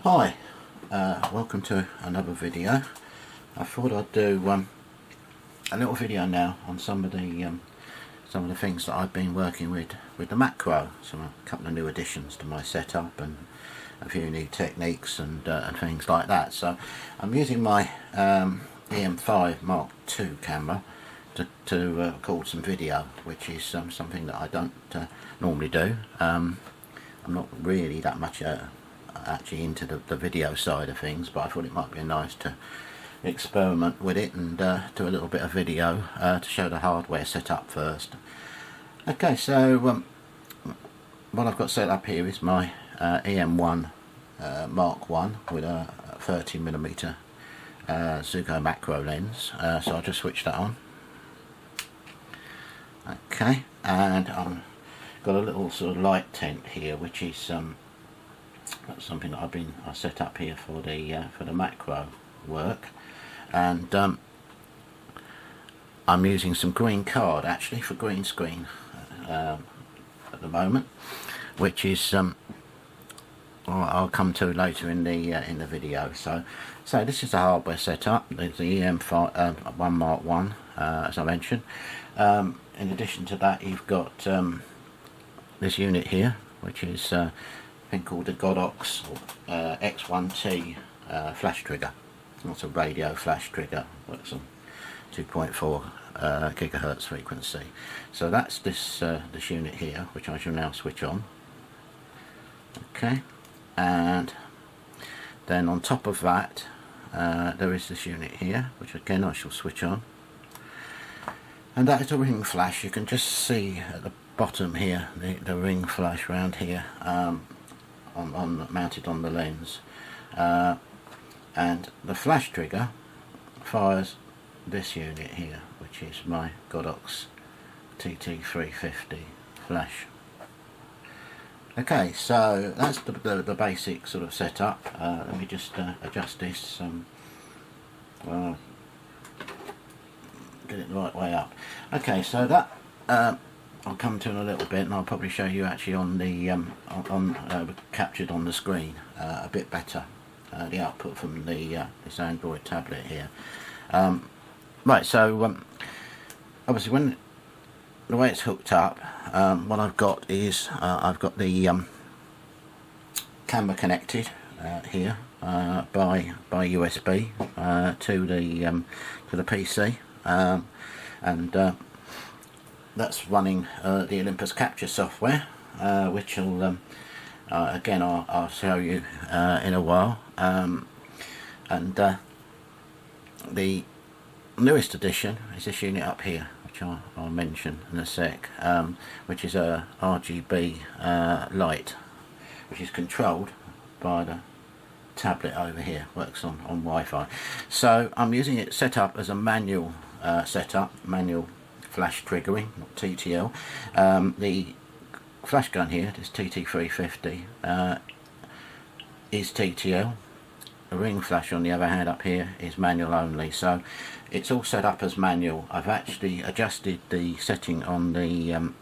Hi, welcome to another video. I thought I'd do a little video now on some of the things that I've been working with the macro. A couple of new additions to my setup and a few new techniques and things like that. So I'm using my EM5 Mark II camera to record some video, which is something that I don't normally do. I'm not really that much actually into the video side of things, but I thought it might be nice to experiment with it and do a little bit of video to show the hardware setup first. Okay, so what I've got set up here is my EM1 Mark I with a 30mm Zuko macro lens, so I'll just switch that on. Okay, and I've got a little sort of light tent here, which is that's something that I set up here for the macro work, and I'm using some green card actually for green screen at the moment, which is I'll come to later in the video. So this is the hardware setup. There's the EM1 Mark I, as I mentioned. In addition to that, you've got this unit here, which is thing called the Godox X1T flash trigger. It's a radio flash trigger, works on 2.4 gigahertz frequency. So that's this unit here, which I shall now switch on. Okay, and then on top of that there is this unit here, which again I shall switch on, and that is a ring flash. You can just see at the bottom here the ring flash around here, mounted on the lens, and the flash trigger fires this unit here, which is my Godox TT350 flash. Okay, so that's the basic sort of setup. Let me just adjust this, well, get it the right way up. Okay, so that I'll come to in a little bit, and I'll probably show you actually on the captured on the screen a bit better, the output from this Android tablet here. Right, so obviously when the way it's hooked up, what I've got is I've got the camera connected here by USB to the PC, and that's running the Olympus capture software, which will again I'll show you in a while, and the newest addition is this unit up here, which I'll mention in a sec, which is a RGB light, which is controlled by the tablet over here, works on Wi-Fi. So I'm using it set up as a manual setup, manual flash triggering, not TTL. The flash gun here, this TT350, is TTL. The ring flash on the other hand up here is manual only, so it's all set up as manual. I've actually adjusted the setting on the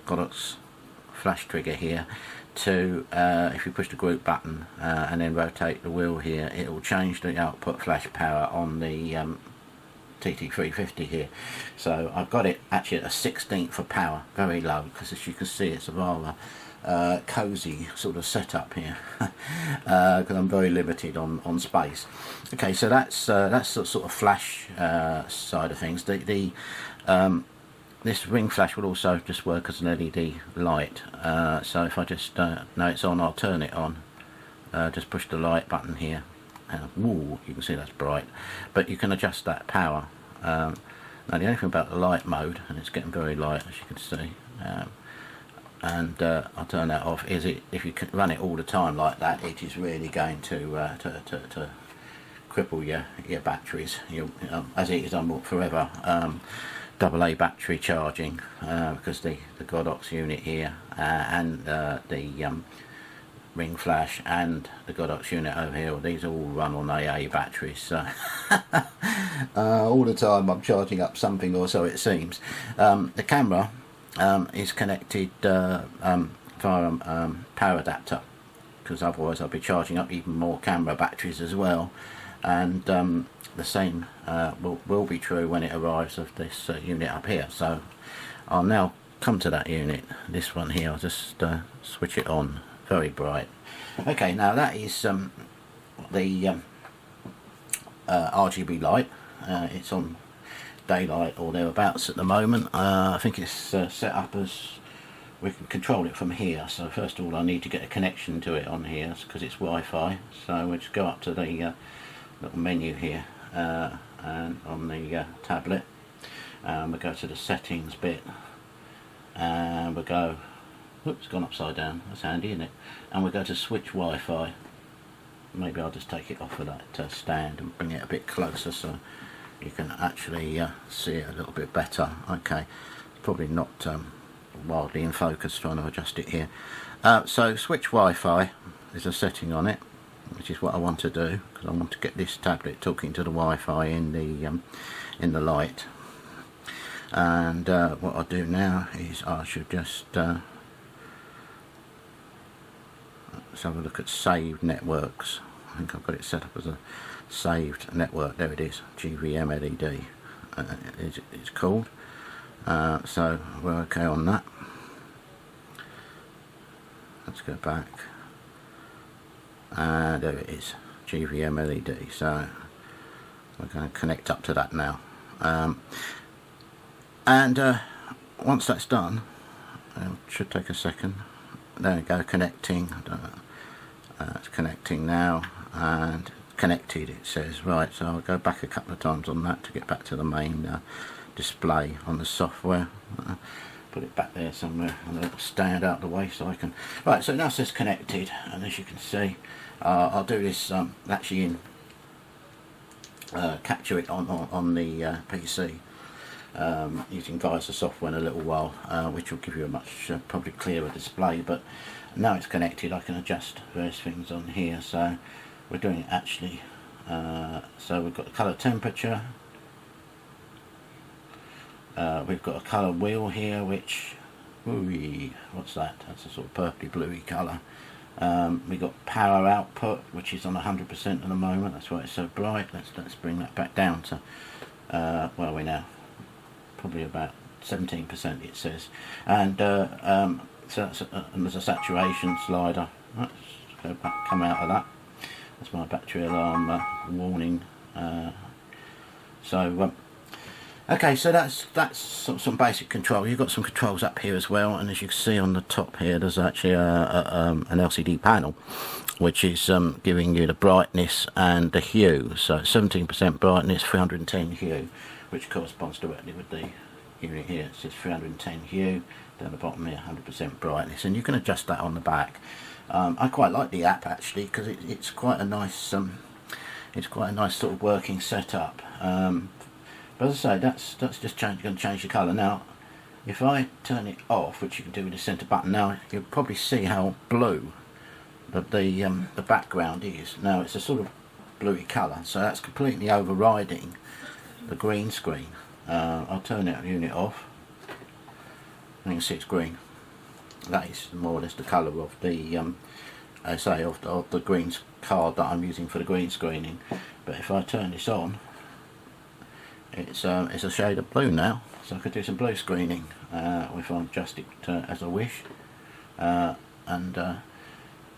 Godox flash trigger here to, if you push the group button and then rotate the wheel here, it will change the output flash power on the TT350 here. So I've got it actually at a 16th for power, very low, because as you can see it's a rather cozy sort of setup here, because I'm very limited on space. Okay, so that's the sort of flash side of things. This ring flash will also just work as an LED light, so if I just know it's on, I'll turn it on. Just push the light button here, and woo, you can see that's bright, but you can adjust that power. Now the only thing about the light mode, and it's getting very light as you can see, and I'll turn that off, is if you can run it all the time like that, it is really going to cripple your batteries. As it is on forever AA battery charging, because the Godox unit here and the ring flash and the Godox unit over here, these all run on AA batteries, so all the time I'm charging up something, or so it seems. The camera is connected via power adapter, because otherwise I'll be charging up even more camera batteries as well. And the same will be true when it arrives of this unit up here. So I'll now come to that unit, this one here. I'll just switch it on, very bright. Okay, now that is the RGB light. It's on daylight or thereabouts at the moment. I think it's set up as we can control it from here. So first of all I need to get a connection to it on here because it's Wi-Fi. So we'll just go up to the little menu here and on the tablet, we'll go to the settings bit and we'll go, oops, it's gone upside down, that's handy, isn't it? And we'll go to switch Wi-Fi. Maybe I'll just take it off of that stand and bring it a bit closer so you can actually see it a little bit better. Okay, probably not wildly in focus, trying to adjust it here. So switch Wi-Fi, there's a setting on it, which is what I want to do because I want to get this tablet talking to the Wi-Fi in the light. And what I'll do now is I should just let's have a look at saved networks. I think I've got it set up as a saved network. There it is, GVM LED it's called. So we're okay on that. Let's go back. There it is, GVM LED. So we're going to connect up to that now. Once that's done, it should take a second. There we go, connecting. It's connecting now and connected, it says. Right, so I'll go back a couple of times on that to get back to the main display on the software. Put it back there somewhere on a little stand out the way so I can. Right, so now it says connected, and as you can see, I'll do this actually in capture it on the PC using Viveza software in a little while, which will give you a much probably clearer display. But now it's connected, I can adjust various things on here. So we're doing it actually. So we've got the colour temperature. We've got a colour wheel here, which, what's that? That's a sort of purpley bluey colour. We've got power output, which is on 100% at the moment. That's why it's so bright. Let's bring that back down to where are we now? Probably about 17% it says. And so that's and there's a saturation slider. Let's go back, come out of that. That's my battery alarm warning. Okay, so that's some basic control. You've got some controls up here as well, and as you can see on the top here, there's actually an LCD panel, which is giving you the brightness and the hue. So 17% brightness, 310 hue, which corresponds directly with the unit here. It says 310 hue, down the bottom here, 100% brightness, and you can adjust that on the back. I quite like the app actually because it's quite a nice sort of working setup. But as I say, that's just going to change the colour. Now, if I turn it off, which you can do with the centre button, now you'll probably see how blue the background is. Now it's a sort of bluey colour, so that's completely overriding the green screen. I'll turn that unit off, and you can see it's green. That is more or less the colour of the of the green card that I'm using for the green screening. But if I turn this on, it's a shade of blue now, so I could do some blue screening if I adjust it as I wish. But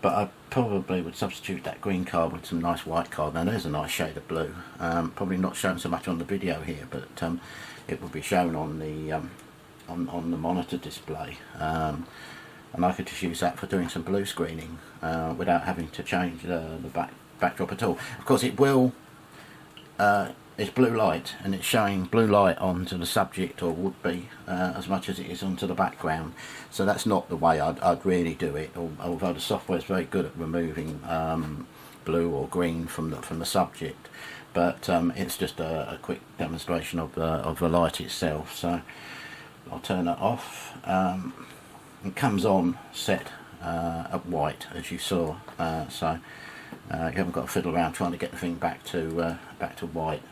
I probably would substitute that green card with some nice white card. Now there's a nice shade of blue, probably not shown so much on the video here, but it will be shown on the monitor display, and I could just use that for doing some blue screening without having to change the backdrop at all. Of course it will, it's blue light, and it's showing blue light onto the subject, or would be, as much as it is onto the background. So that's not the way I'd really do it, although the software is very good at removing blue or green from the subject. But it's just a quick demonstration of the light itself. So I'll turn that off. It comes on set at white, as you saw. So you haven't got to fiddle around trying to get the thing back to white.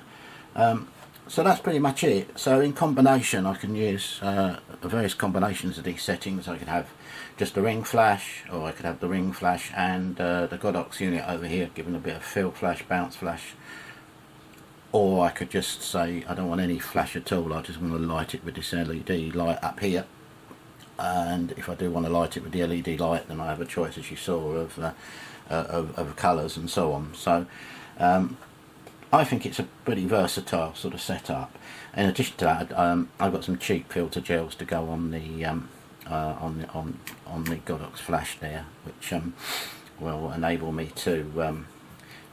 So that's pretty much it. So in combination I can use various combinations of these settings. I could have just the ring flash, or I could have the ring flash and the Godox unit over here giving a bit of fill flash, bounce flash, or I could just say I don't want any flash at all, I just want to light it with this LED light up here. And if I do want to light it with the LED light, then I have a choice, as you saw, of colours and so on. So I think it's a pretty versatile sort of setup. In addition to that, I've got some cheap filter gels to go on the Godox flash there, which will enable me to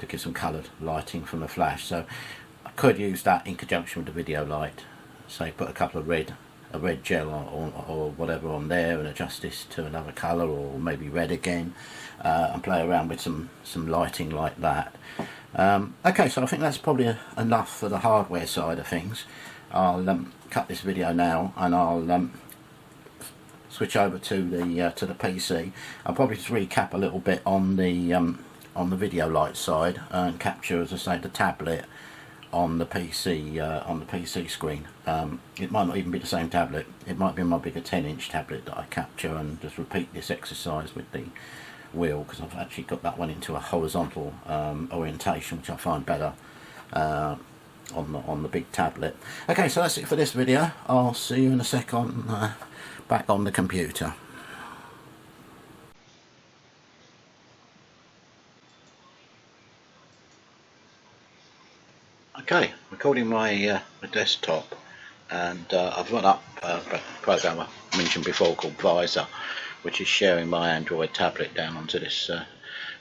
give some coloured lighting from the flash. So I could use that in conjunction with the video light. Say put a couple of a red gel or whatever on there and adjust this to another colour, or maybe red again, and play around with some lighting like that. Okay, so I think that's probably enough for the hardware side of things. I'll cut this video now, and I'll switch over to the PC. I'll probably just recap a little bit on the video light side and capture, as I say, the tablet on the PC screen. It might not even be the same tablet. It might be my bigger 10-inch tablet that I capture, and just repeat this exercise with the wheel, because I've actually got that one into a horizontal orientation, which I find better on the big tablet. Okay, so that's it for this video. I'll see you in a sec on back on the computer. Okay, recording my desktop, and I've run up a program I mentioned before called Viveza, which is sharing my Android tablet down onto this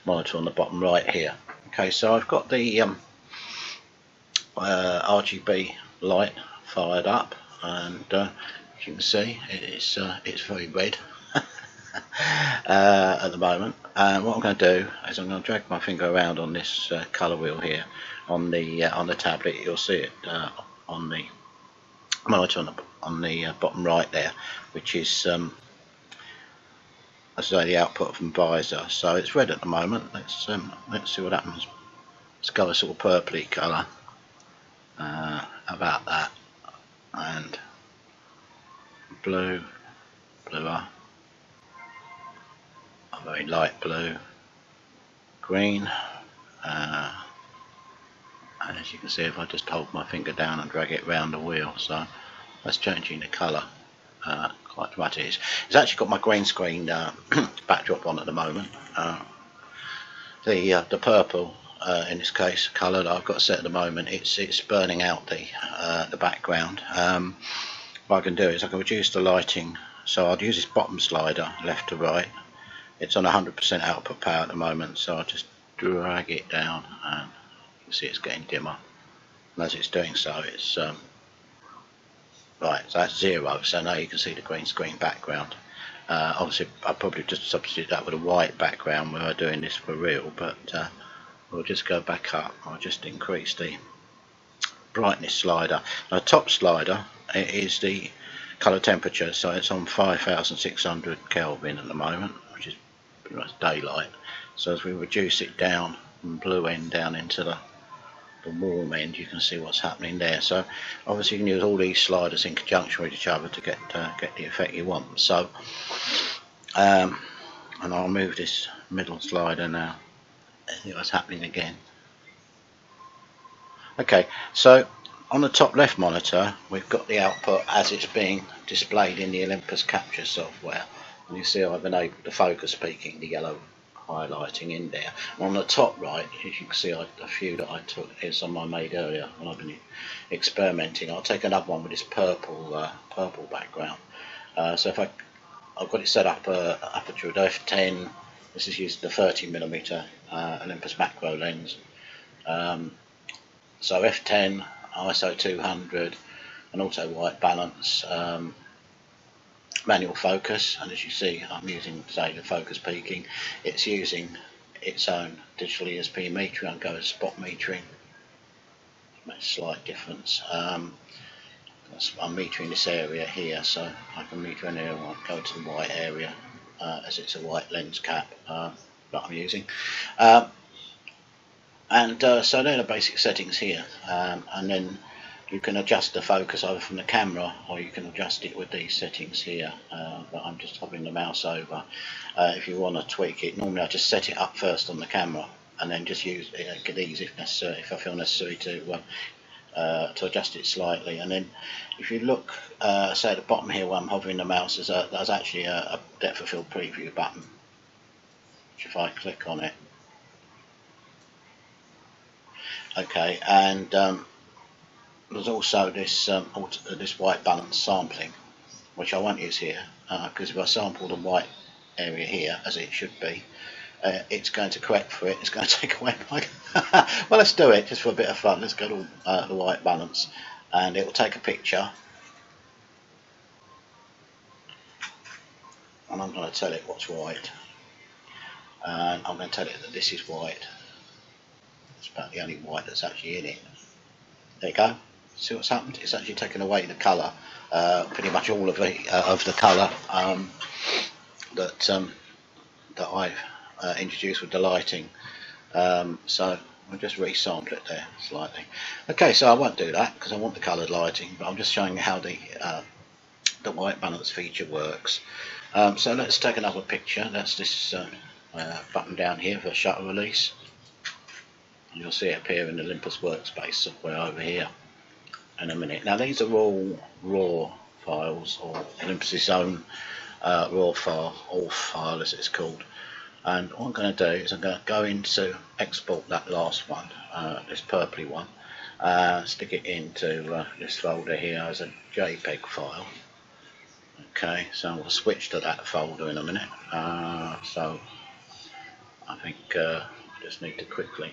monitor on the bottom right here. Okay, so I've got the RGB light fired up, and as you can see, it's very red at the moment. And what I'm going to do is I'm going to drag my finger around on this colour wheel here on the tablet. You'll see it on the monitor on the bottom right there, which is as I say, the output from Viveza. So it's red at the moment. Let's see what happens. Let's go a sort of purpley colour, about that, and blue, bluer, a very light blue, green, and as you can see, if I just hold my finger down and drag it round the wheel, so that's changing the colour quite dramatically. It's actually got my green screen backdrop on at the moment. The purple, in this case, colour that I've got set at the moment, it's burning out the background. What I can do is I can reduce the lighting, so I'll use this bottom slider left to right. It's on 100% output power at the moment, so I'll just drag it down, and you can see it's getting dimmer, and as it's doing so, it's right, so that's 0, so now you can see the green screen background. Obviously I'll probably just substitute that with a white background when I'm doing this for real, but we'll just go back up. I'll just increase the brightness slider. Now, the top slider is the colour temperature, so it's on 5600 Kelvin at the moment, which is pretty much daylight. So as we reduce it down from blue end down into the warm end, you can see what's happening there. So obviously you can use all these sliders in conjunction with each other to get the effect you want. So and I'll move this middle slider now and see what's happening again. Okay, so on the top left monitor we've got the output as it's being displayed in the Olympus capture software, and you see I've enabled the focus peaking, the yellow highlighting in there. And on the top right, as you can see, a few that I took here, some I made earlier when I've been experimenting. I'll take another one with this purple background. So if I've got it set up aperture at f10. This is using the 30mm Olympus macro lens. So f10, ISO 200, and auto white balance. Manual focus, and as you see I'm using, say, the focus peaking. It's using its own digital ESP meter. I'll go with spot metering. Makes a slight difference. I'm metering this area here, so I can meter an area. I'll go to the white area as it's a white lens cap that I'm using. So they're the basic settings here, and then You can adjust the focus either from the camera, or you can adjust it with these settings here, but I'm just hovering the mouse over. If you want to tweak it, normally I just set it up first on the camera and then just use these if necessary, if I feel necessary to adjust it slightly. And then if you look, say at the bottom here where I'm hovering the mouse, there's actually a depth of field preview button, which if I click on it, okay, and there's also this this white balance sampling, which I won't use here, because if I sample the white area here as it should be, it's going to correct for it. It's going to take away my well, let's do it just for a bit of fun. Let's go to the white balance, and it will take a picture, and I'm going to tell it what's white, and I'm going to tell it that this is white. It's about the only white that's actually in it. There you go. See what's happened? It's actually taken away the colour, pretty much all of the colour that I've introduced with the lighting. So I'll just resample it there slightly. Okay, so I won't do that because I want the coloured lighting, but I'm just showing you how the white balance feature works. So let's take another picture. That's this button down here for shutter release. And you'll see it appear in the Olympus Workspace software over here in a minute. Now these are all raw files, or Olympus's own raw file, or file as it's called. And what I'm going to do is I'm going to go into export that last one, this purpley one, stick it into this folder here as a JPEG file. Okay, so we'll switch to that folder in a minute. So I think I just need to quickly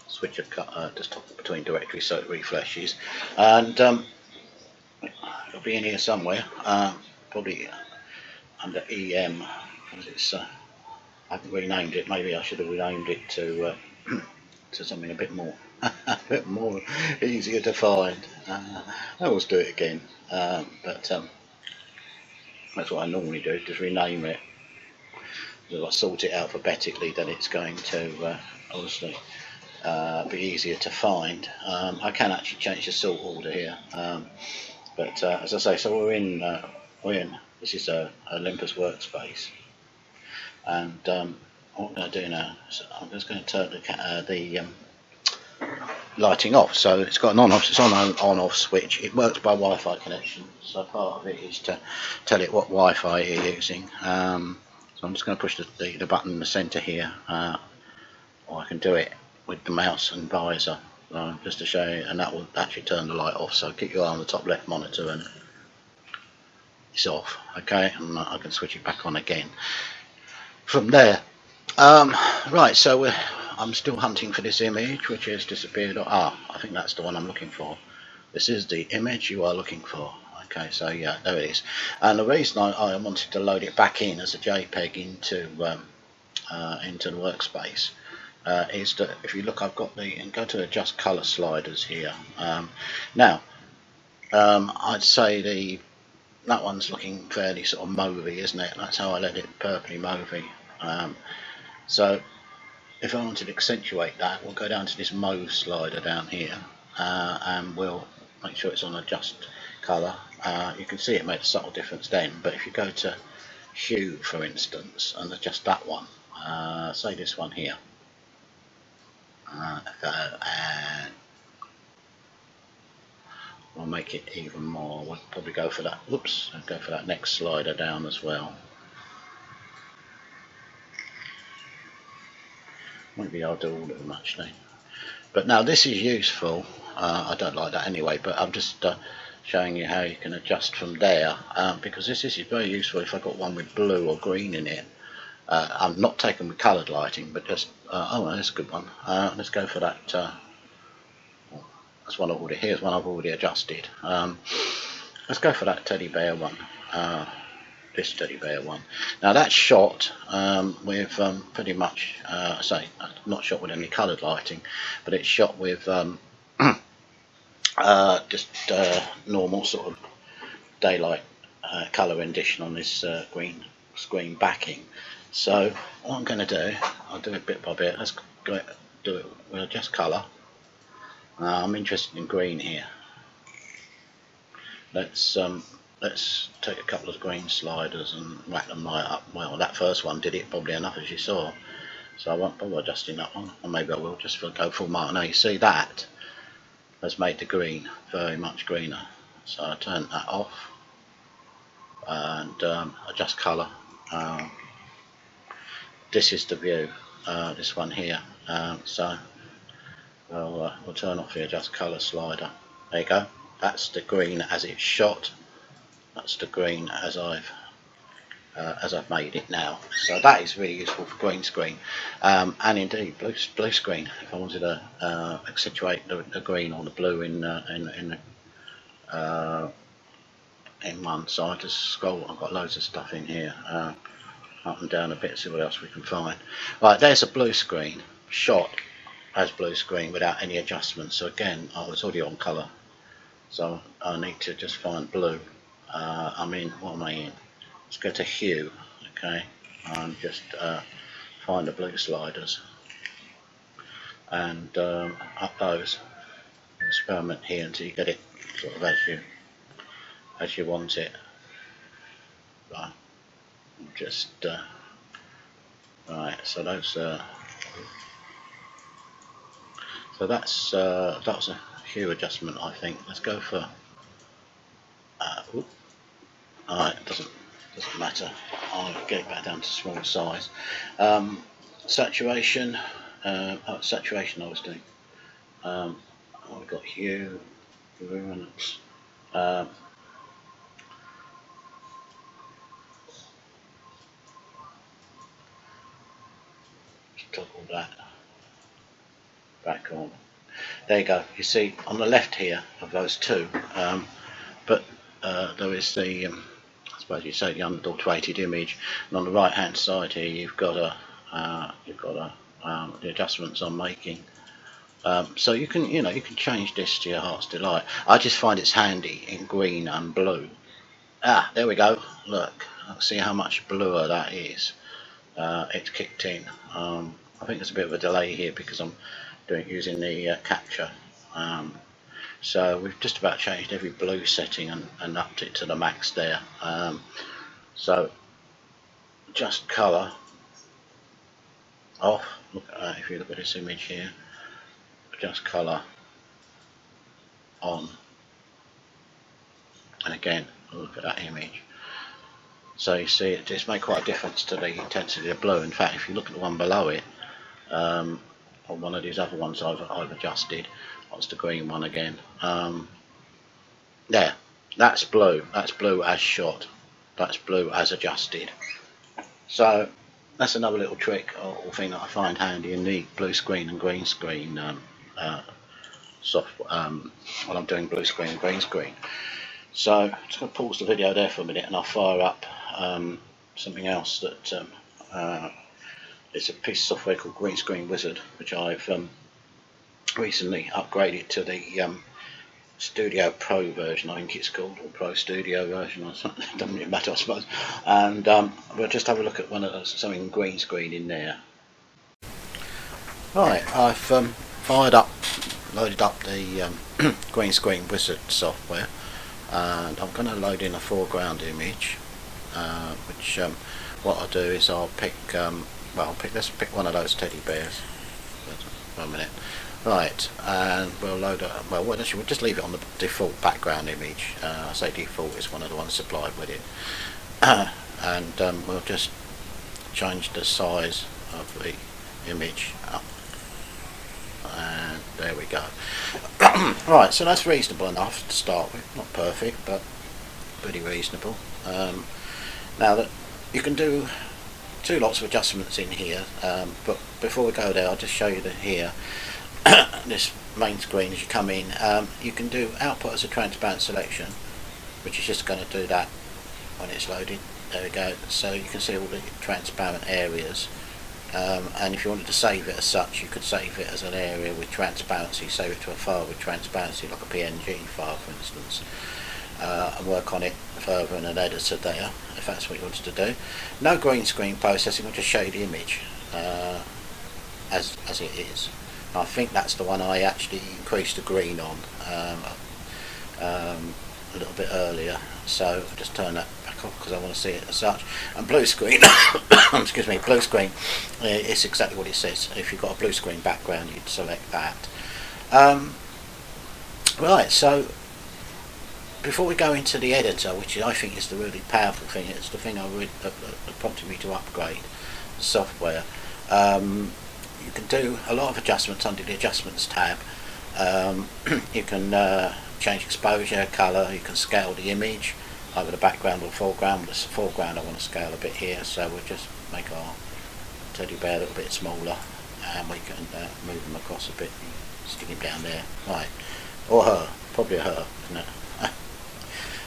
switch just between directories so it refreshes, and it'll be in here somewhere, probably under EM, because it's I haven't renamed it. Maybe I should have renamed it to something a bit more easier to find. I always do it again, but that's what I normally do, just rename it. If I sort it alphabetically, then it's going to obviously be easier to find. I can actually change the sort order here, but as I say, so we're in this is Olympus Workspace, and what I'm going to do now is I'm just going to turn the lighting off. So it's got an on-off, it's on an on-off switch. It works by Wi-Fi connection, so part of it is to tell it what Wi-Fi you're using. So I'm just going to push the button in the centre here, or I can do it with the mouse and visor, just to show you, and that will actually turn the light off. So keep your eye on the top left monitor and it's off. Okay, and I can switch it back on again from there. Right, so I'm still hunting for this image which has disappeared. I think that's the one I'm looking for. This is the image you are looking for. Okay, so yeah, there it is. And the reason I wanted to load it back in as a JPEG into the Workspace is that if you look, I've got and go to adjust color sliders here. Now, I'd say that one's looking fairly sort of mauvey, isn't it? That's how I let it, purpley mauvey. So if I wanted to accentuate that, we'll go down to this mauve slider down here, and we'll make sure it's on adjust color. You can see it made a subtle difference then, but if you go to hue, for instance, and adjust that one, say this one here, and we'll make it even more. We'll probably go for that. Whoops! Go for that next slider down as well. Maybe I'll do all of them actually. But now this is useful. I don't like that anyway, but I'm just showing you how you can adjust from there, because this is very useful if I've got one with blue or green in it. I'm not taking with coloured lighting, but just oh, that's a good one. Let's go for that. That's one I've already. Here's one I've already adjusted. Let's go for that teddy bear one. This teddy bear one. Now that's shot with pretty much, say, not shot with any coloured lighting, but it's shot with just normal sort of daylight colour rendition on this green screen backing. So what I'm going to do, I'll do it bit by bit. Let's do it. We'll adjust colour. I'm interested in green here. Let's take a couple of green sliders and whack them right up. Well, that first one did it probably enough, as you saw, so I won't bother adjusting that one, or maybe I will just go full mark. Now you see that has made the green very much greener, so I turn that off and adjust colour. This is the view, this one here, so we'll turn off the adjust colour slider. There you go, that's the green as it's shot, that's the green as I've made it now. So that is really useful for green screen, and indeed blue screen. If I wanted to accentuate the green or the blue in one, so I just scroll. I've got loads of stuff in here, up and down a bit, see what else we can find. Right, there's a blue screen shot as blue screen without any adjustments. So again, I was already on colour, so I need to just find blue. What am I in? Let's go to hue, okay, and just find the blue sliders and up those. Experiment here until you get it sort of as you want it. Right, just right. So those. So that was a hue adjustment, I think. Let's go for. Alright, doesn't matter. I'll get it back down to small size. Saturation. Saturation I was doing. We've got hue, luminance. Toggle that back on. There you go. You see on the left here of those two, but there is the I suppose you say the unadulterated image, and on the right hand side here you've got the adjustments I'm making. So you can change this to your heart's delight. I just find it's handy in green and blue. There we go. Look, see how much bluer that is. It's kicked in. I think there's a bit of a delay here because I'm using the capture. So we've just about changed every blue setting and upped it to the max there. So just colour off. Look at that. If you look at this image here, just colour on, and again look at that image. So you see it just made quite a difference to the intensity of blue. In fact, if you look at the one below it, on one of these other ones I've adjusted, that's the green one again. There, that's blue. That's blue as shot. That's blue as adjusted. So that's another little trick or thing that I find handy in the blue screen and green screen software when I'm doing blue screen and green screen. So I'm just going to pause the video there for a minute and I'll fire up something else that it's a piece of software called Green Screen Wizard, which I've recently upgraded to the Studio Pro version, I think it's called, or Pro Studio version or something. It doesn't really matter, I suppose. And we'll just have a look at something green screen in there. Right, I've loaded up the Green Screen Wizard software, and I'm going to load in a foreground image, which what I'll do is I'll pick let's pick one of those teddy bears. One minute. Right, and we'll load up. Well, we'll just leave it on the default background image. I say default is one of the ones supplied with it, and we'll just change the size of the image up, and there we go. Right, so that's reasonable enough to start with. Not perfect, but pretty reasonable. Now that you can do lots of adjustments in here, but before we go there, I'll just show you that here. This main screen, as you come in, you can do output as a transparent selection, which is just going to do that when it's loaded. There we go. So you can see all the transparent areas, and if you wanted to save it as such, you could save it as an area with transparency, save it to a file with transparency, like a PNG file for instance, and work on it further in an editor there, if that's what you wanted to do. No green screen processing, we'll just show you the image as it is. I think that's the one I actually increased the green on a little bit earlier, so I'll just turn that back off because I want to see it as such. And blue screen, excuse me, blue screen, it's exactly what it says. If you've got a blue screen background, you'd select that. Right, so before we go into the editor, which I think is the really powerful thing, it's the thing that prompted me to upgrade the software. You can do a lot of adjustments under the adjustments tab. You can change exposure, colour, you can scale the image, either the background or foreground. With the foreground I want to scale a bit here, so we'll just make our teddy bear a little bit smaller, and we can move them across a bit, stick him down there, right, or her, probably a her, isn't it?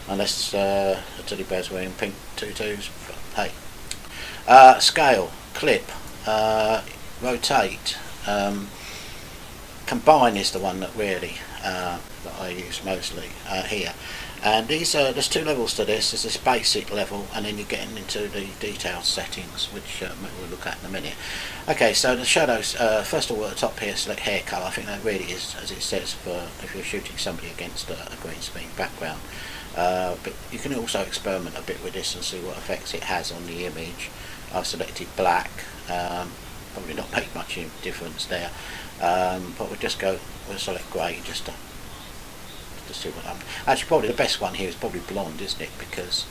Unless the teddy bear's wearing pink tutus, but hey. Scale, clip, rotate, combine is the one that really that I use mostly here. And these there's two levels to this. There's this basic level, and then you're getting into the detailed settings, which we'll look at in a minute. Okay, so the shadows, first of all at the top here, select hair colour. I think that really is, as it says, for if you're shooting somebody against a green screen background. But you can also experiment a bit with this and see what effects it has on the image. I've selected black, probably not make much difference there, but we'll select grey just to see what happens. Actually, probably the best one here is probably blonde, isn't it? Because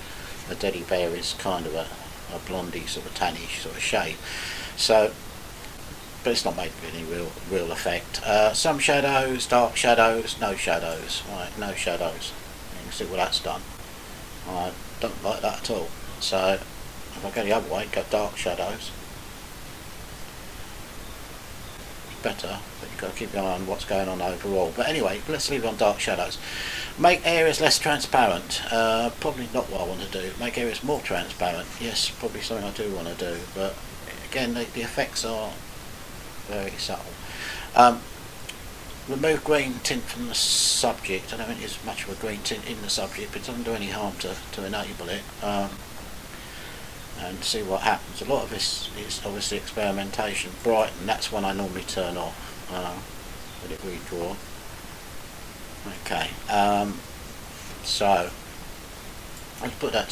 the teddy bear is kind of a blondie sort of tannish sort of shade. So, but it's not made with any real effect. Some shadows, dark shadows, no shadows. Right, no shadows. You can see what that's done. I don't like that at all. So if I go the other way, go dark shadows. Better, but you've got to keep an eye on what's going on overall. But anyway, let's leave it on dark shadows. Make areas less transparent. Probably not what I want to do. Make areas more transparent. Yes, probably something I do want to do, but again, the effects are very subtle. Remove green tint from the subject. I don't think there's much of a green tint in the subject, but it doesn't do any harm to enable it. And see what happens. A lot of this is obviously experimentation. Brighten, that's one I normally turn off. Let it redraw. Okay, so I'll put that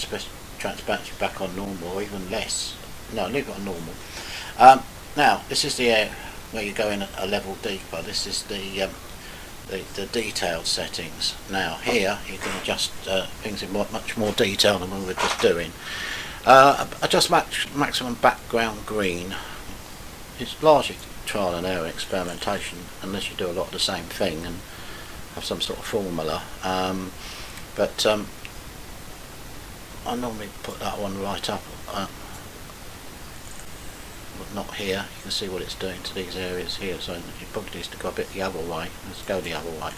transparency back on normal, or even less. No, leave it on normal. Now, this is the area where you go in a level deeper. This is the detailed settings. Now, here you can adjust things in much more detail than we were just doing. Adjust maximum background green. It's largely trial and error experimentation, unless you do a lot of the same thing and have some sort of formula. But I normally put that one right up, but not here. You can see what it's doing to these areas here, so you probably need to go a bit the other way. Let's go the other way.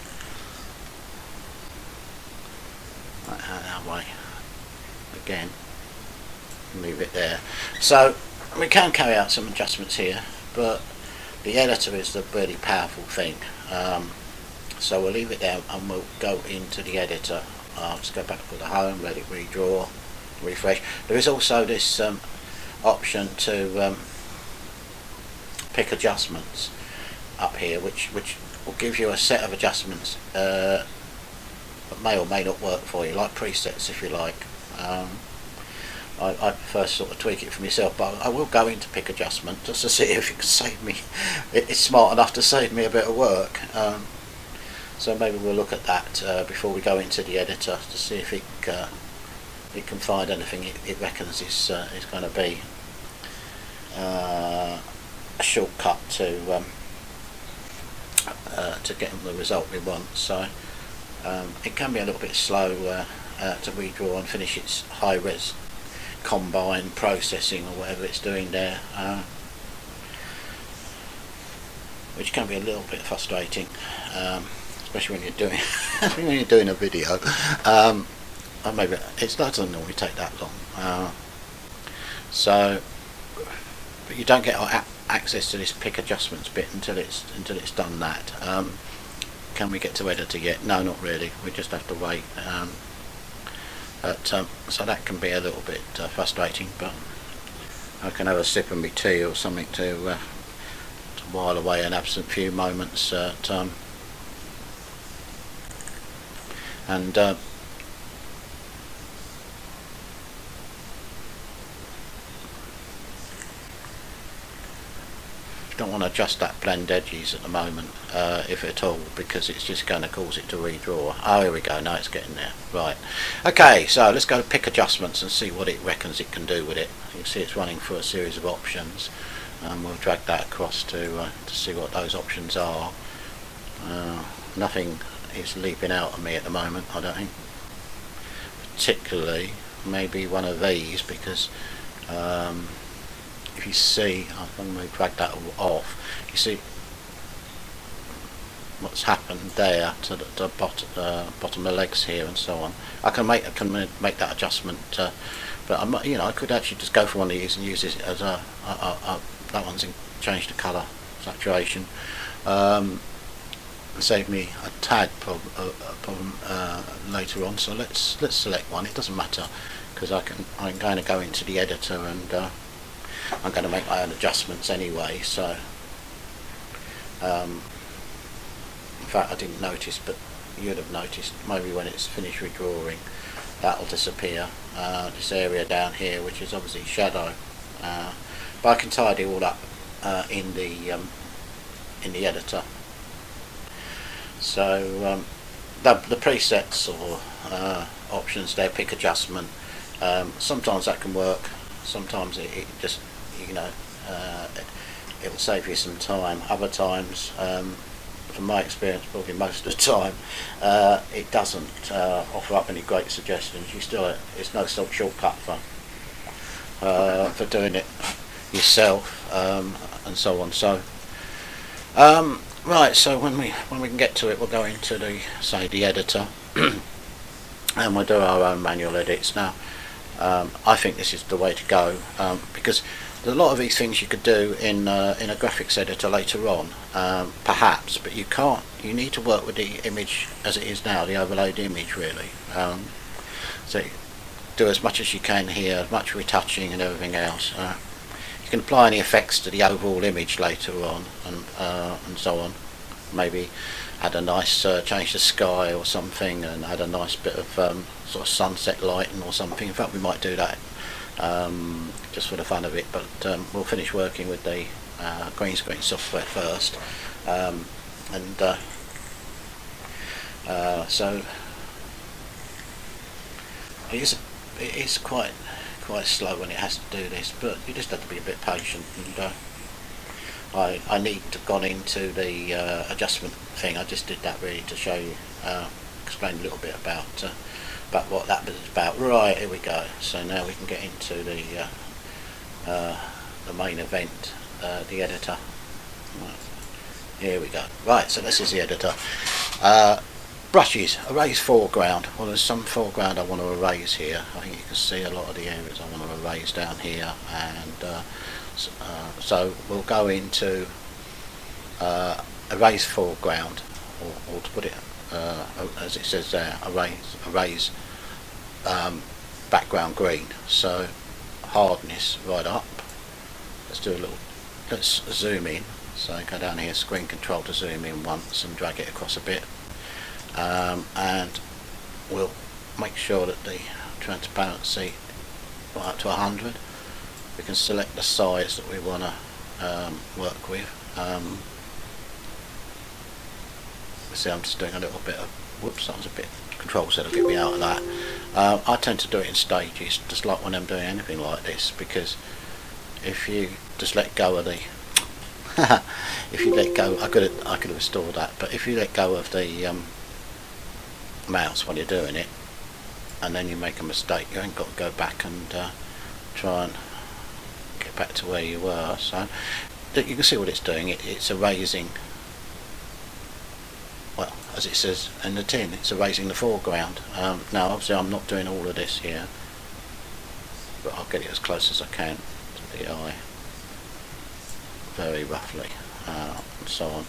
Right, that way. Again. Move it there. So we can carry out some adjustments here, but the editor is the really powerful thing. So we'll leave it there and we'll go into the editor. Let's go back to the home, let it redraw, refresh. There is also this option to pick adjustments up here, which will give you a set of adjustments that may or may not work for you, like presets if you like. I prefer to sort of tweak it for myself, but I will go into pick adjustment just to see if it can save me. It's smart enough to save me a bit of work. So maybe we'll look at that before we go into the editor to see if it can find anything it reckons is going to be a shortcut to getting the result we want. So it can be a little bit slow to redraw and finish its high res combine processing or whatever it's doing there, which can be a little bit frustrating, especially when you're doing a video. Or maybe it doesn't normally take that long. So, but you don't get access to this pick adjustments bit until it's done that. Can we get to editor yet? No, not really. We just have to wait. So that can be a little bit frustrating, but I can have a sip of my tea or something to while away an absent few moments time. And don't want to adjust that blend edges at the moment, if at all, because it's just going to cause it to redraw. Oh, here we go, now it's getting there. Right, okay, so let's go to pick adjustments and see what it reckons it can do with it. You can see it's running through a series of options, and we'll drag that across to see what those options are. Nothing is leaping out at me at the moment, I don't think. Particularly maybe one of these, because if you see, I'm going to drag that off, you see what's happened there to the bottom of the legs here and so on. I can make that adjustment, but I'm not, I could actually just go for one of these and use this as that one's change the colour saturation. Save me a tag problem later on. So let's select one. It doesn't matter, because I'm going to go into the editor and I'm going to make my own adjustments anyway. So in fact, I didn't notice, but you'd have noticed maybe when it's finished redrawing, that'll disappear. This area down here, which is obviously shadow, but I can tidy all up in the editor. So the presets or options there, pick adjustment, sometimes that can work, sometimes it just, it'll save you some time. Other times, from my experience, probably most of the time, it doesn't offer up any great suggestions. It's no shortcut for doing it yourself, and so on. So right, so when we can get to it, we'll go into the editor and we'll do our own manual edits. Now I think this is the way to go, because there's a lot of these things you could do in a graphics editor later on, perhaps, but you can't. You need to work with the image as it is now, the overlaid image, really. So do as much as you can here, as much retouching and everything else. You can apply any effects to the overall image later on, and so on. Maybe add a nice change the sky or something, and add a nice bit of sort of sunset lighting or something. In fact, we might do that just for the fun of it. But we'll finish working with the green screen software first, so it is quite slow when it has to do this, but you just have to be a bit patient. And I need to have gone into the adjustment thing. I just did that really to show you, explain a little bit about what that was about. Right, here we go. So now we can get into the main event, the editor. Right. Here we go. Right, so this is the editor. Brushes, erase foreground. Well, there's some foreground I want to erase here. I think you can see a lot of the areas I want to erase down here, and so we'll go into erase foreground, or to put it as it says there, erase background green. So hardness right up. Let's zoom in. So go down here, screen control to zoom in once and drag it across a bit. And we'll make sure that the transparency right up to 100. We can select the size that we want to work with. See, I'm just doing a little bit of, whoops, that was a bit, Control Z will get me out of that. I tend to do it in stages, just like when I'm doing anything like this, because if you just let go of the if you let go, I could have restored that, but if you let go of the mouse when you're doing it, and then you make a mistake, you ain't got to go back and try and get back to where you were. So you can see what it's doing. It's erasing, well, as it says in the tin, it's erasing the foreground. Now obviously I'm not doing all of this here, but I'll get it as close as I can to the eye, very roughly, and so on.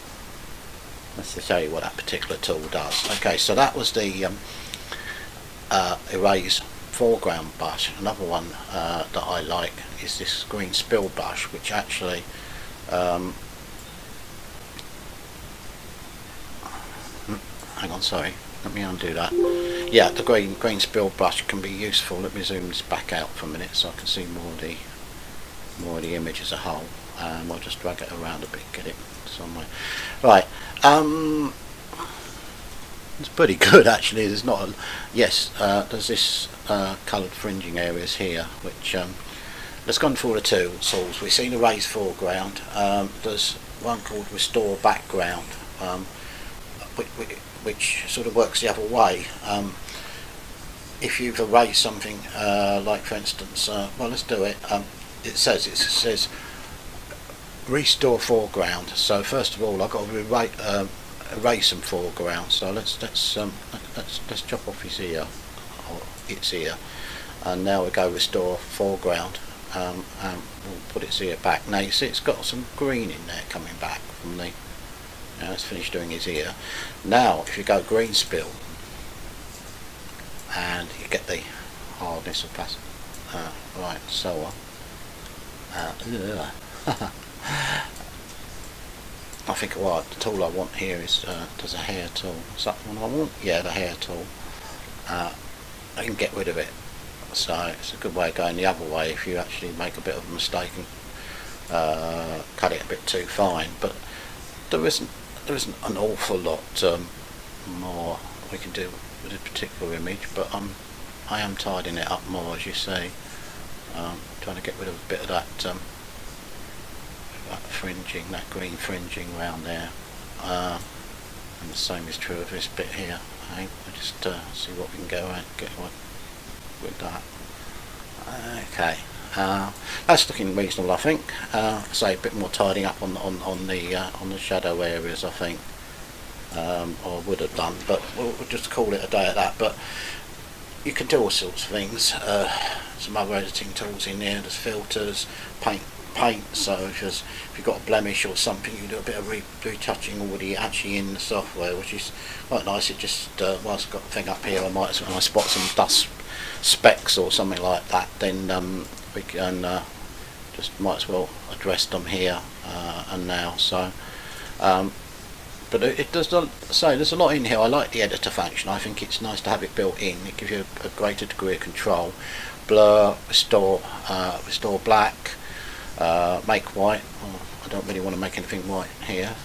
Let's just show you what that particular tool does. Okay, so that was the erase foreground brush. Another one that I like is this green spill brush, which actually hang on, sorry, let me undo that. Yeah, the green spill brush can be useful. Let me zoom this back out for a minute so I can see more of the image as a whole. I'll just drag it around a bit, get it somewhere. Right, it's pretty good actually. There's not a, yes, there's this coloured fringing areas here, which let's go through the two tools. We've seen erase foreground. There's one called restore background, which sort of works the other way. If you've erased something, like for instance, well, let's do it. It says restore foreground. So first of all, I've got to erase some foreground. So let's chop off his ear, or its ear, and now we go restore foreground. And we'll put its ear back. Now you see it's got some green in there coming back from the. Now it's finished doing his ear. Now if you go green spill, and you get the hardness of plastic, right, so on. I think what the tool I want here is there's a hair tool. Is that the one I want? Yeah, the hair tool. I can get rid of it. So it's a good way of going the other way if you actually make a bit of a mistake and cut it a bit too fine. But there isn't an awful lot more we can do with a particular image. But I am tidying it up more, as you see. Trying to get rid of a bit of that fringing, that green fringing around there. And the same is true of this bit here. I think we'll just see what we can go and get with that. Okay, that's looking reasonable, I think. Say a bit more tidying up on the shadow areas, I think, or would have done, but we'll just call it a day at that. But you can do all sorts of things. Some other editing tools in there. There's filters, paint. So if you've got a blemish or something, you do a bit of retouching already actually in the software, which is quite nice. It just whilst I've got the thing up here, when I spot some dust specks or something like that, then we can just might as well address them here and now. So but it does say there's a lot in here. I like the editor function. I think it's nice to have it built in. It gives you a greater degree of control. Blur, restore black, make white. I don't really want to make anything white here.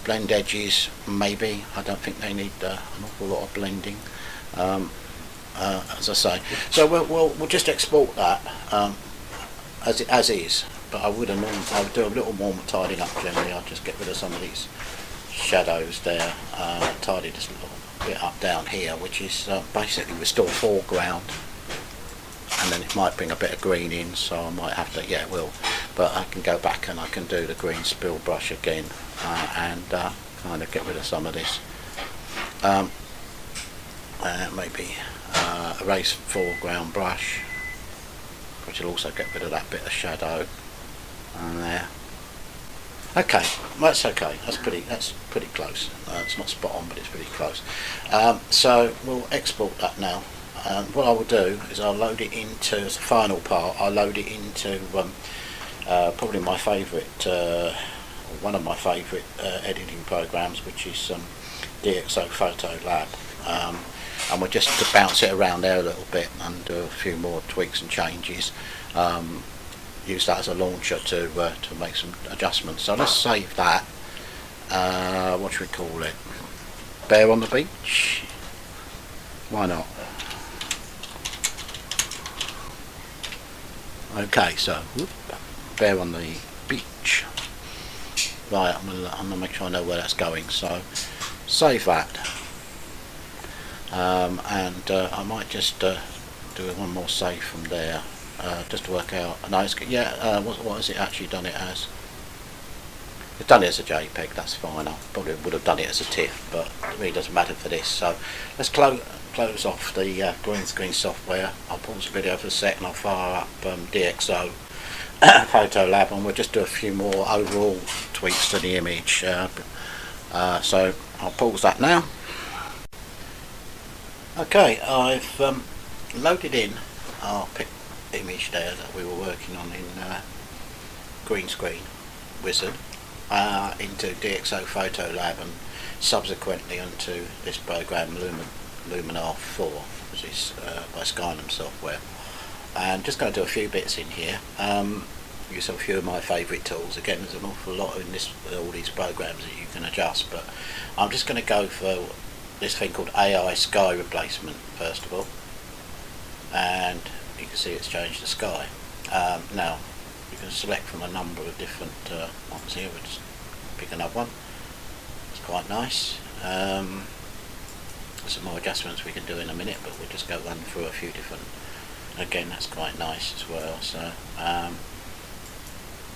Blend edges, maybe. I don't think they need an awful lot of blending. As I say, so we'll just export that as is. But I would do a little more tidying up generally. I'll just get rid of some of these shadows there. Tidy this little bit up down here, which is basically restore foreground. And then it might bring a bit of green in, so I might have to, yeah, it will. But I can go back and I can do the green spill brush again and kind of get rid of some of this. Maybe erase foreground brush, which will also get rid of that bit of shadow on there. Okay, that's okay. That's pretty close. It's not spot on, but it's pretty close. So we'll export that now. What I will do is I'll load it into, as the final part, I'll load it into probably my favourite, one of my favourite editing programs, which is DXO Photolab. And we'll just to bounce it around there a little bit and do a few more tweaks and changes. Use that as a launcher to make some adjustments. So let's save that. What should we call it? Bear on the Beach? Why not? Okay, so Bear on the Beach. Right, I'm gonna make sure I know where that's going. So save that, and I might just do one more save from there, just to work out. No, it's, yeah. What has it actually done it as? It's done it as a JPEG. That's fine. I probably would have done it as a TIFF, but it really doesn't matter for this. So let's close off the green screen software. I'll pause the video for a sec and I'll fire up DXO Photolab, and we'll just do a few more overall tweaks to the image. So I'll pause that now. Okay, I've loaded in our image there that we were working on in green screen wizard into DXO Photolab, and subsequently onto this program Luminar 4, which is by Sharpen software. And just going to do a few bits in here. Use a few of my favourite tools. Again, there's an awful lot in all these programs that you can adjust, but I'm just going to go for this thing called AI sky replacement first of all, and you can see it's changed the sky. Now you can select from a number of different ones here. We'll just pick another one. It's quite nice. Some more adjustments we can do in a minute, but we'll just go run through a few different. Again, that's quite nice as well. So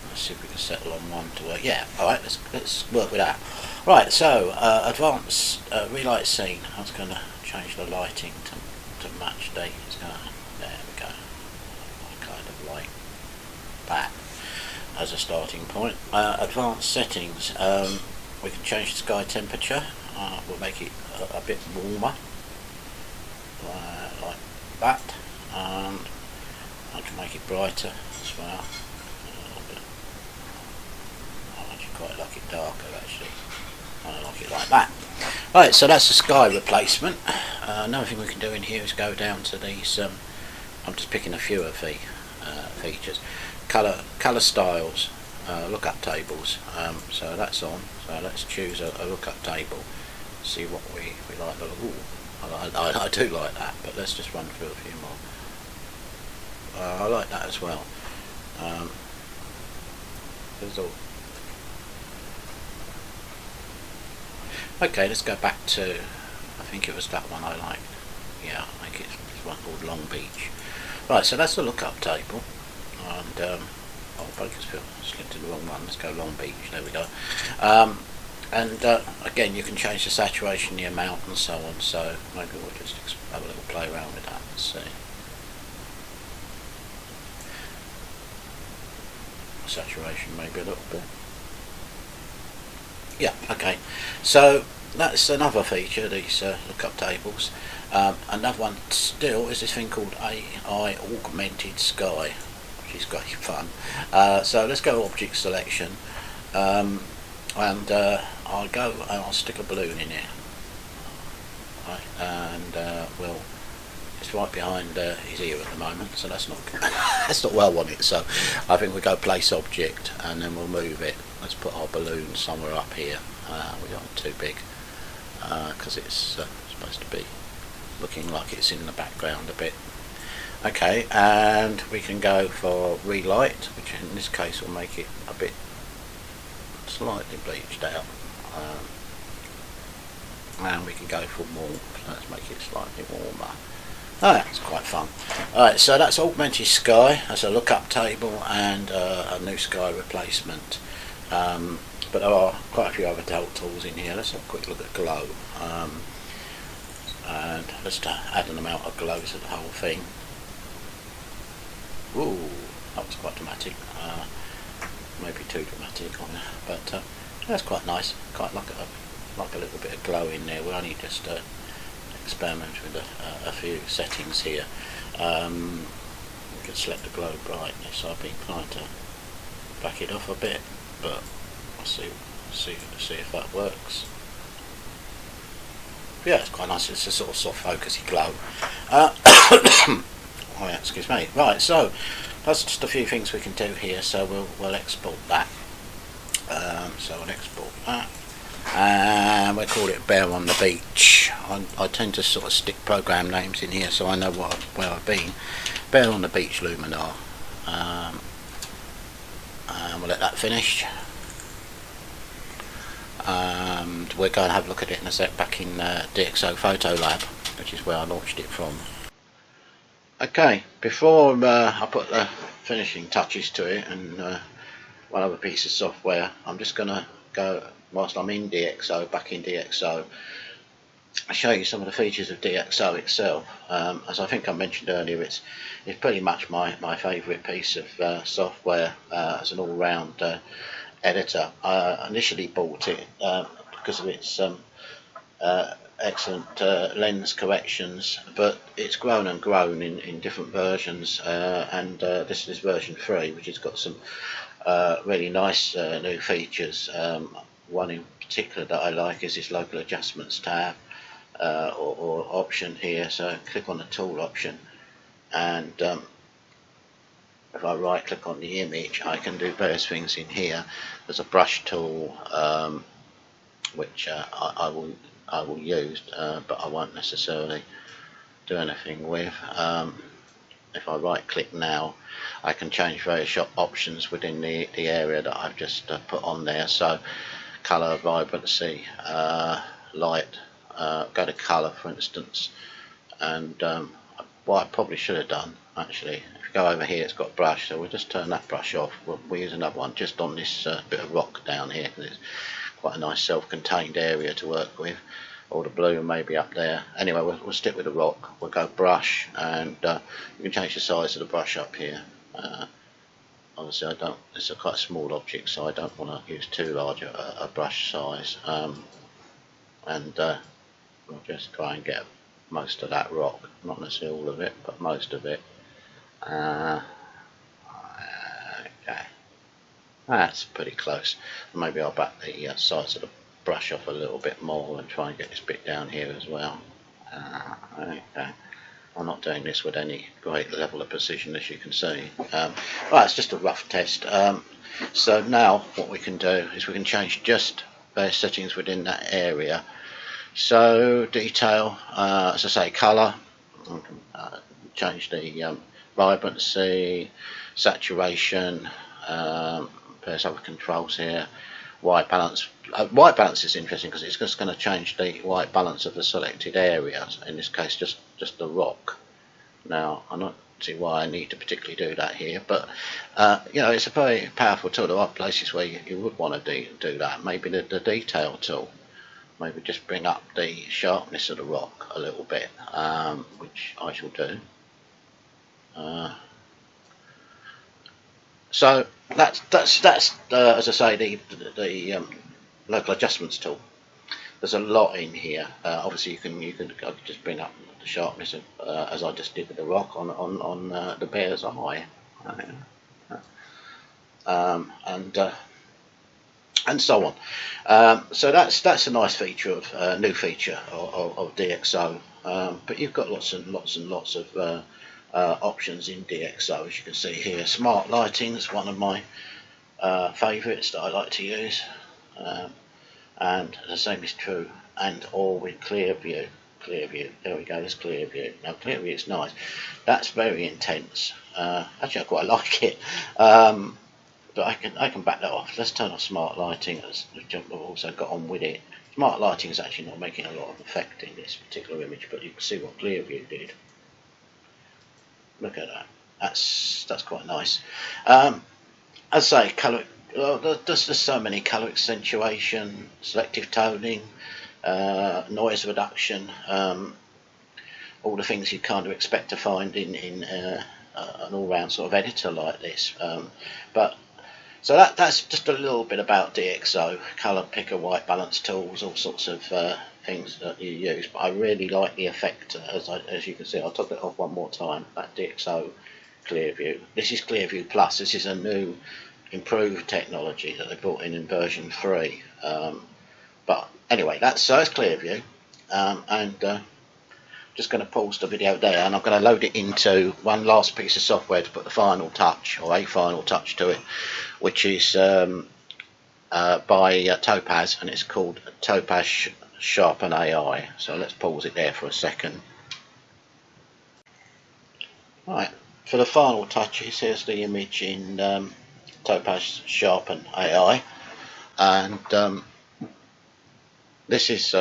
let's see if we can settle on one to work. Yeah, alright, let's work with that. Right, so advanced relight scene. I was going to change the lighting to match the. There we go. I kind of like that as a starting point. Advanced settings. We can change the sky temperature. We'll make it a bit warmer, like that. And I can make it brighter as well. I actually quite like it darker actually. I like it like that. Right, so that's the sky replacement. Another thing we can do in here is go down to these. I'm just picking a few of the features. Color styles, lookup tables. So that's on. So let's choose a lookup table. See what we like. Ooh, I do like that, but let's just run through a few more. I like that as well. Okay, let's go back to, I think it was that one I liked. Yeah, I think it's one called Long Beach. Right, so that's the lookup table. And oh, Bakersfield, slipped in the wrong one. Let's go Long Beach. There we go. And again, you can change the saturation, the amount, and so on. So maybe we'll just have a little play around with that. Let's see. Saturation maybe a little bit. Yeah, okay. So that's another feature, these lookup tables. Another one still is this thing called AI Augmented Sky, which is great fun. So let's go object selection. And I'll stick a balloon in here, right, and it's right behind his ear at the moment, so that's not that's not where I want it. So I think we go place object, and then we'll move it. Let's put our balloon somewhere up here. We don't want it too big because it's supposed to be looking like it's in the background a bit. Okay, and we can go for relight, which in this case will make it a bit slightly bleached out, and we can go for warmth. Let's make it slightly warmer. Oh, that's quite fun. Alright, so that's augmented sky as a lookup table and a new sky replacement. But there are quite a few other tools in here. Let's have a quick look at glow, and let's add an amount of glow to the whole thing. Ooh, that was quite dramatic. Maybe too dramatic on there, but that's quite nice. Quite like a little bit of glow in there. We're only just experiment with a few settings here. We can select the glow brightness. I've been trying to back it off a bit, but I'll see if that works. Yeah, it's quite nice. It's a sort of soft focusy glow. Oh yeah, excuse me. Right, so that's just a few things we can do here. So we'll export that. So we'll export that, and we'll call it Bear on the Beach. I tend to sort of stick program names in here so I know where I've been. Bear on the Beach Luminar, and we'll let that finish. We're going to have a look at it in a sec back in DXO Photolab, which is where I launched it from. Okay, before I put the finishing touches to it and one other piece of software, I'm just going to go, whilst I'm in DXO, back in DXO, I'll show you some of the features of DXO itself. As I think I mentioned earlier, it's pretty much my favourite piece of software as an all-round editor. I initially bought it because of its excellent lens corrections, but it's grown and grown in different versions, and this is version 3, which has got some really nice new features. one in particular that I like is this local adjustments tab or option here. So click on the tool option, and if I right click on the image, I can do various things in here. There's a brush tool which I will use, but I won't necessarily do anything with. If I right click now, I can change various options within the area that I've just put on there. So colour, vibrancy, light, go to colour for instance, and what I probably should have done actually, if you go over here, it's got brush, so we'll just turn that brush off. We'll use another one just on this bit of rock down here, because it's quite a nice self-contained area to work with. Or the blue maybe up there. Anyway, we'll stick with the rock. We'll go brush, and you can change the size of the brush up here. Obviously, I don't. It's a quite small object, so I don't want to use too large a brush size. And we'll just try and get most of that rock, not necessarily all of it, but most of it. Okay, that's pretty close. Maybe I'll back the size of the brush off a little bit more and try and get this bit down here as well. Okay. I'm not doing this with any great level of precision, as you can see. Right, it's just a rough test. So now what we can do is we can change just various settings within that area. So detail, as I say, colour, change the vibrancy, saturation, there's other controls here. White balance. White balance is interesting because it's just going to change the white balance of the selected area. In this case, just the rock. Now, I'm not see why I need to particularly do that here, but you know, it's a very powerful tool. There are places where you would want to do that. Maybe the detail tool. Maybe just bring up the sharpness of the rock a little bit, which I shall do. So that's as I say, the local adjustments tool. There's a lot in here. Obviously, you can just bring up the sharpness of, as I just did with the rock on the bear's eye, and so on. So that's a nice feature of new feature of DXO. But you've got lots and lots of options in DXO, as you can see here. Smart lighting is one of my favourites that I like to use, and the same is true, and all with clear view. There we go, there's clear view. Now clear view is nice. That's very intense. Actually I quite like it, but I can back that off. Let's turn off smart lighting, which I've also got on with it. Smart lighting is actually not making a lot of effect in this particular image, but you can see what clear view did. Look at that. That's quite nice. As I say, colour. There's so many colour accentuation, selective toning, noise reduction, all the things you kind of expect to find in an all-round sort of editor like this. But so that's just a little bit about DXO, colour picker, white balance tools, all sorts of things that you use. But I really like the effect, as you can see. I'll top it off one more time. That DXO Clearview. This is Clearview Plus. This is a new, improved technology that they brought in version 3. But anyway, that's Clearview, and just going to pause the video there, and I'm going to load it into one last piece of software to put the final touch, or a final touch to it, which is by Topaz, and it's called Topaz Sharpen AI. So let's pause it there for a second. Right, for the final touches, here's the image in Topaz Sharpen AI, and this is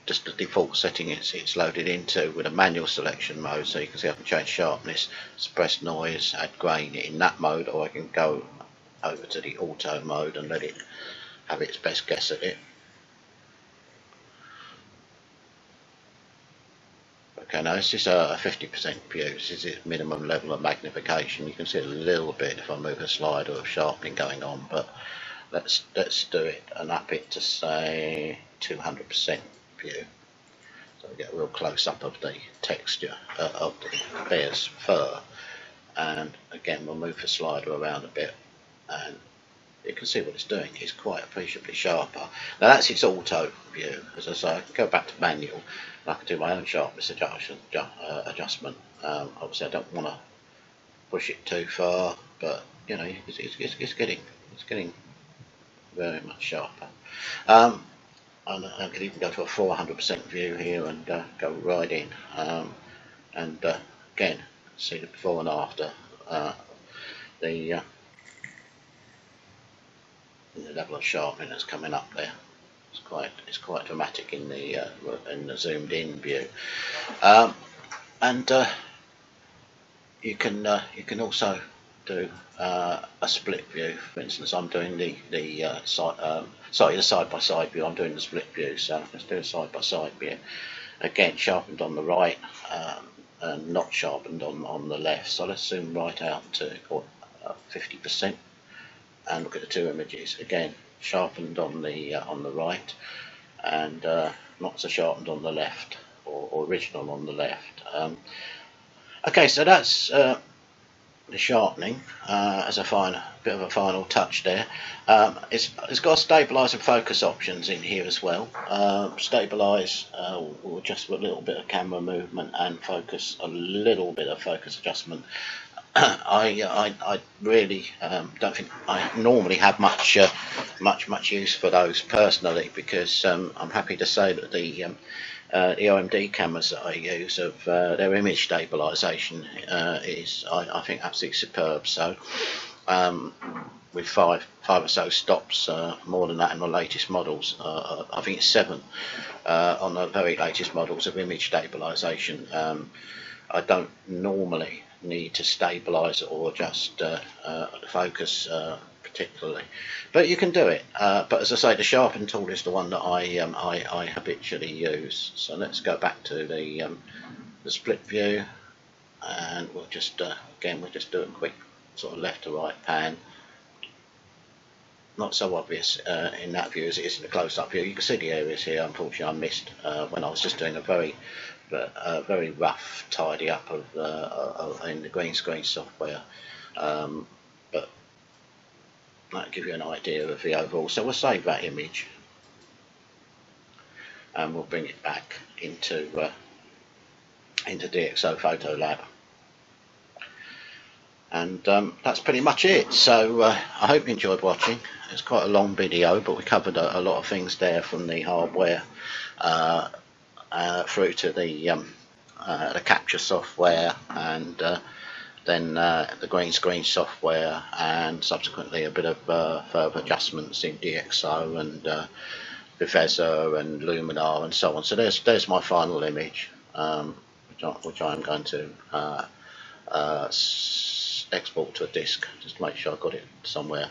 just the default setting it's loaded into with a manual selection mode. So you can see I can change sharpness, suppress noise, add grain in that mode, or I can go over to the auto mode and let it have its best guess at it. Okay, now this is a 50% view. This is its minimum level of magnification. You can see a little bit if I move a slider of sharpening going on, but let's do it and up it to say 200% view, so we get a real close up of the texture of the bear's fur. And again, we'll move the slider around a bit and you can see what it's doing. It's quite appreciably sharper. Now that's its auto view. As I say, I can go back to manual and I can do my own sharpness adjustment. Obviously I don't want to push it too far, but you know, it's getting very much sharper. And I can even go to a 400% view here and go right in. And again, see the before and after. The level of sharpening that's coming up there. It's quite dramatic in the zoomed in view. And you can also do a split view. For instance, I'm doing the side by side view. I'm doing the split view. So let's do a side by side view. Again, sharpened on the right and not sharpened on the left. So let's zoom right out to 50% and look at the two images. Again, sharpened on the right and not so sharpened on the left, or original on the left. Okay, so that's the sharpening as a bit of a final touch there. It's got stabilize and focus options in here as well. Stabilize will adjust a little bit of camera movement, and focus a little bit of focus adjustment. I really don't think I normally have much use for those personally, because I'm happy to say that the OMD cameras that I use, of their image stabilization is, I think, absolutely superb. So with five or so stops, more than that in the latest models, I think it's 7 on the very latest models of image stabilization. I don't normally need to stabilize or adjust the focus particularly, but you can do it. But as I say, the Sharpen tool is the one that I habitually use. So let's go back to the split view, and we'll just again we'll just do a quick sort of left to right pan. Not so obvious in that view as it is in the close-up view. You can see the areas here. Unfortunately, I missed when I was just doing a very rough tidy up of in the green screen software, but that'll give you an idea of the overall. So we'll save that image and we'll bring it back into DXO Photolab, and that's pretty much it. So I hope you enjoyed watching. It's quite a long video, but we covered a lot of things there, from the hardware through to the capture software, and then the green screen software, and subsequently a bit of further adjustments in DXO and Viveza and Luminar and so on. So there's my final image, which I'm going to export to a disk, just to make sure I got it somewhere.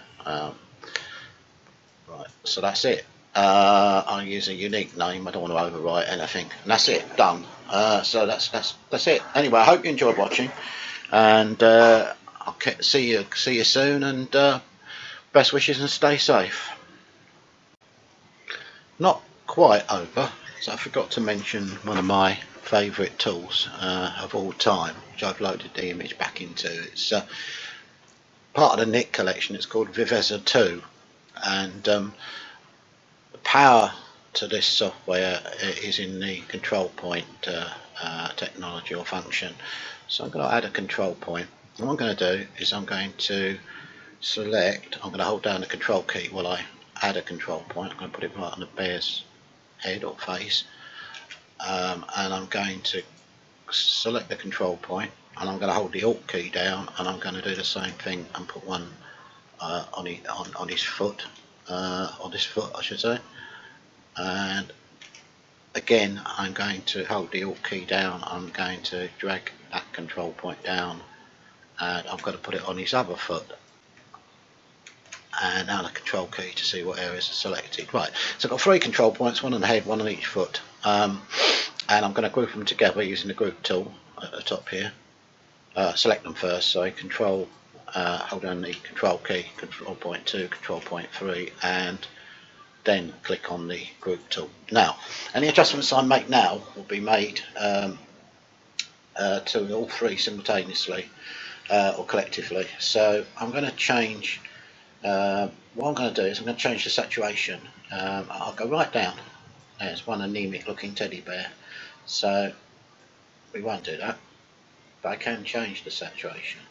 Right, so that's it. I use a unique name. I don't want to overwrite anything, and that's it. Done. So that's it. Anyway, I hope you enjoyed watching, and I'll see you soon. And best wishes and stay safe. Not quite over. So I forgot to mention one of my favourite tools of all time, which I've loaded the image back into. It's part of the Nick collection. It's called Viveza 2, and the power to this software is in the control point technology or function. So I'm going to add a control point. And what I'm going to do is I'm going to I'm going to hold down the control key while I add a control point. I'm going to put it right on the bear's head or face, and I'm going to select the control point, and I'm going to hold the Alt key down, and I'm going to do the same thing and put one on his foot, on this foot I should say, and again I'm going to hold the Alt key down. I'm going to drag that control point down, and I've got to put it on his other foot, and now the control key to see what areas are selected. Right, so I've got 3 control points, one on the head, one on each foot, and I'm going to group them together using the group tool at the top here. Select them first, so control, hold down the control key, control point 2, control point 3, and then click on the group tool. Now, any adjustments I make now will be made to all 3 simultaneously or collectively. So I'm going to change what I'm going to do is I'm going to change the saturation. I'll go right down. There's one anemic looking teddy bear, so we won't do that, but I can change the saturation.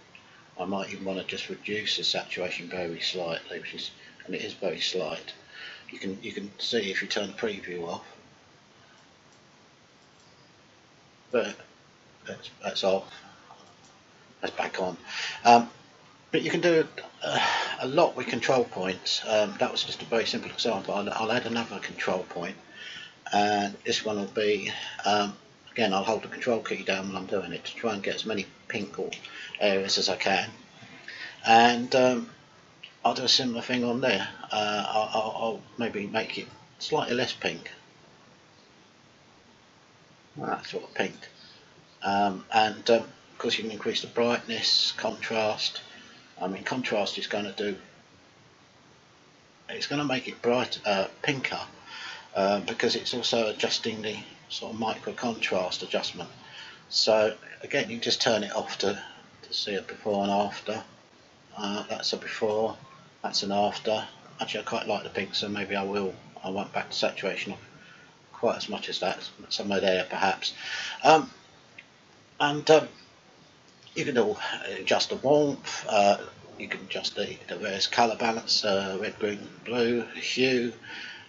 I might even want to just reduce the saturation very slightly, and it is very slight. You can see if you turn the preview off, but that's off. That's back on. But you can do a lot with control points. That was just a very simple example. I'll add another control point, and this one will be, again, I'll hold the control key down when I'm doing it to try and get as many pink areas as I can. And I'll do a similar thing on there. I'll maybe make it slightly less pink. That sort of pink. And of course you can increase the brightness, contrast. I mean, contrast is going to do, it's going to make it pinker, because it's also adjusting the sort of micro contrast adjustment. So again, you can just turn it off to see a before and after. That's a before, that's an after. Actually, I quite like the pink, so maybe I won't back to saturation quite as much as that, somewhere there perhaps. You can adjust the warmth, you can adjust the various colour balance, red, green, blue, hue,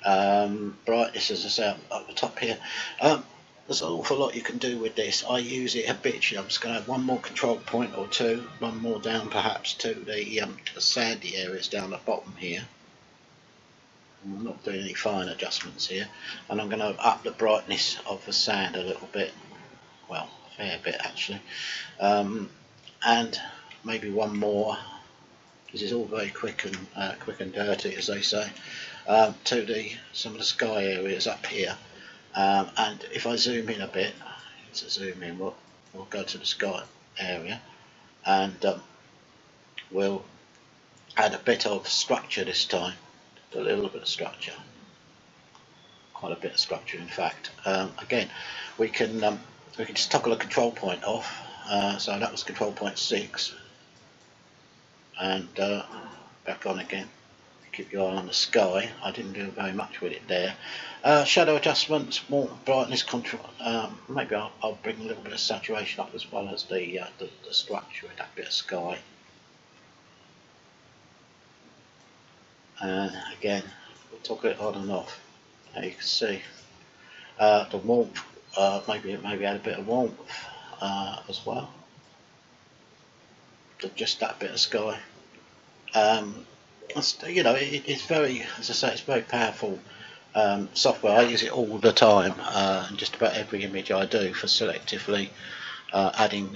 brightness, as I say up the top here. There's an awful lot you can do with this. I use it habitually. I'm just going to have one more control point or two, one more down perhaps to the sandy areas down the bottom here. I'm not doing any fine adjustments here, and I'm going to up the brightness of the sand a little bit, well, a fair bit actually, and maybe one more. This is all very quick and dirty, as they say, to some of the sky areas up here. And if I zoom in a bit, to zoom in, we'll go to the sky area, and we'll add a bit of structure this time. A little bit of structure, quite a bit of structure in fact. Again, we can just toggle a control point off. So that was control point 6, and back on again. Keep your eye on the sky. I didn't do very much with it there. Shadow adjustments, more brightness control. Maybe I'll bring a little bit of saturation up as well as the structure in that bit of sky. Again, we'll toggle it on and off. Now you can see the warmth. Maybe add a bit of warmth as well to just that bit of sky. You know, it's very, as I say, it's very powerful software. I use it all the time, and just about every image I do for selectively adding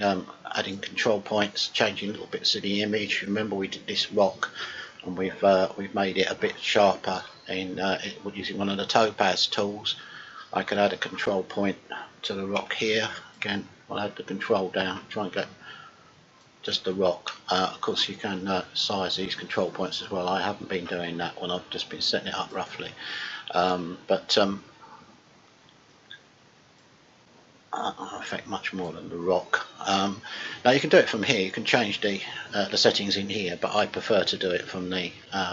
control points, changing little bits of the image. Remember, we did this rock, and we've made it a bit sharper using one of the Topaz tools. I can add a control point to the rock here. Again, I'll add the control down, try and get just the rock. Of course, you can size these control points as well. I haven't been doing that one. I've just been setting it up roughly. Affect much more than the rock. Now you can do it from here. You can change the settings in here, but I prefer to do it from the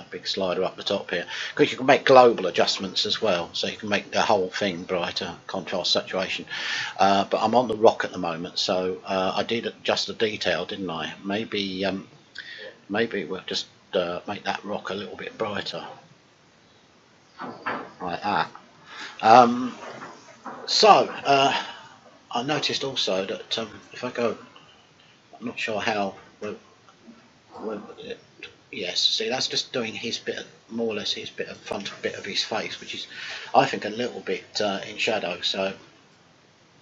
big slider up the top here, because you can make global adjustments as well, so you can make the whole thing brighter, contrast, saturation. But I'm on the rock at the moment, so I did adjust the detail, didn't I? Maybe we'll just make that rock a little bit brighter, like that. I noticed also that if I go, I'm not sure how, yes, see, that's just doing his bit of, more or less his bit of front bit of his face, which is, I think, a little bit in shadow. So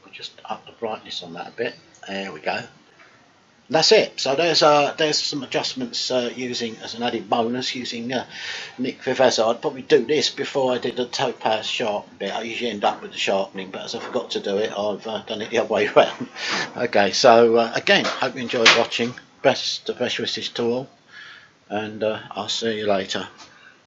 I'll just up the brightness on that a bit. There we go. And that's it. So there's some adjustments using, as an added bonus, using Nick Viveza. I'd probably do this before I did the Topaz sharpen bit. I usually end up with the sharpening, but as I forgot to do it, I've done it the other way around. Okay, so again, hope you enjoyed watching. Best wishes to all, and I'll see you later.